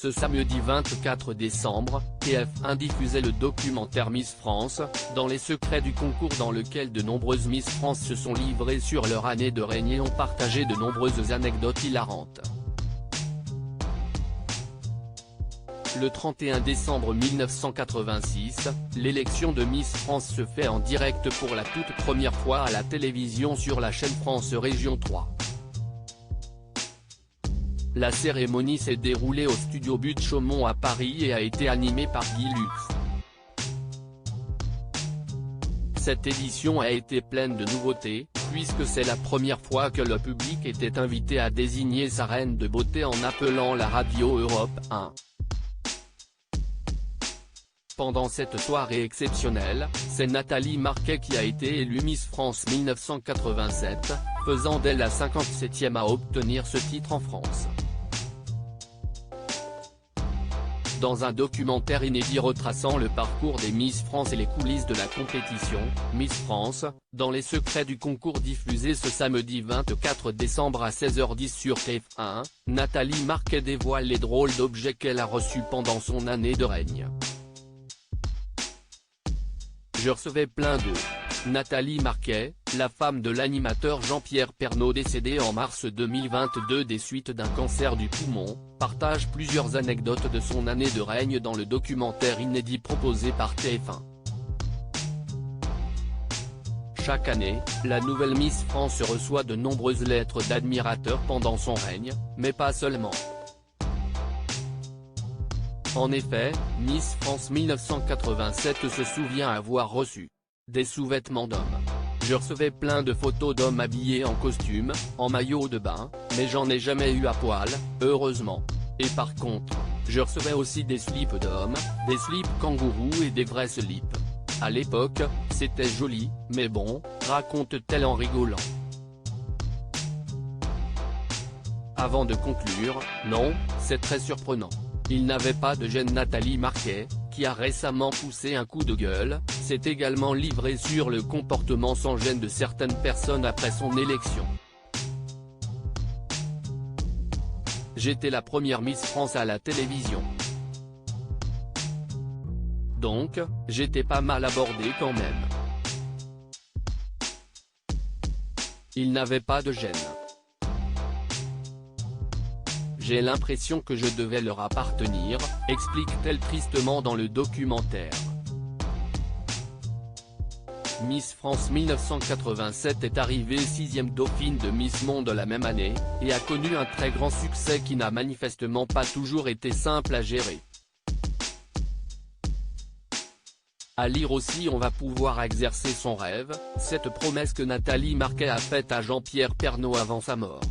Ce samedi 24 décembre, TF1 diffusait le documentaire Miss France, dans les secrets du concours dans lequel de nombreuses Miss France se sont livrées sur leur année de règne et ont partagé de nombreuses anecdotes hilarantes. Le 31 décembre 1986, l'élection de Miss France se fait en direct pour la toute première fois à la télévision sur la chaîne France Région 3. La cérémonie s'est déroulée au studio Buttes-Chaumont à Paris et a été animée par Guy Lux. Cette édition a été pleine de nouveautés, puisque c'est la première fois que le public était invité à désigner sa reine de beauté en appelant la radio Europe 1. Pendant cette soirée exceptionnelle, c'est Nathalie Marquet qui a été élue Miss France 1987, faisant d'elle la 57e à obtenir ce titre en France. Dans un documentaire inédit retraçant le parcours des Miss France et les coulisses de la compétition, Miss France, dans les secrets du concours diffusé ce samedi 24 décembre à 16h10 sur TF1, Nathalie Marquet dévoile les drôles d'objets qu'elle a reçus pendant son année de règne. Je recevais plein d'eux. Nathalie Marquet, la femme de l'animateur Jean-Pierre Pernaut décédé en mars 2022 des suites d'un cancer du poumon, partage plusieurs anecdotes de son année de règne dans le documentaire inédit proposé par TF1. Chaque année, la nouvelle Miss France reçoit de nombreuses lettres d'admirateurs pendant son règne, mais pas seulement. En effet, Miss France 1987 se souvient avoir reçu des sous-vêtements d'hommes. Je recevais plein de photos d'hommes habillés en costume, en maillot de bain, mais j'en ai jamais eu à poil, heureusement. Et par contre, je recevais aussi des slips d'hommes, des slips kangourous et des vrais slips. À l'époque, c'était joli, mais bon, raconte-t-elle en rigolant. Avant de conclure, non, c'est très surprenant. Il n'avait pas de gêne. Nathalie Marquet, qui a récemment poussé un coup de gueule, s'est également livrée sur le comportement sans gêne de certaines personnes après son élection. J'étais la première Miss France à la télévision. Donc, j'étais pas mal abordée quand même. Il n'avait pas de gêne. J'ai l'impression que je devais leur appartenir, explique-t-elle tristement dans le documentaire. Miss France 1987 est arrivée 6e dauphine de Miss Monde la même année, et a connu un très grand succès qui n'a manifestement pas toujours été simple à gérer. À lire aussi on va pouvoir exercer son rêve, cette promesse que Nathalie Marquet a faite à Jean-Pierre Pernaut avant sa mort.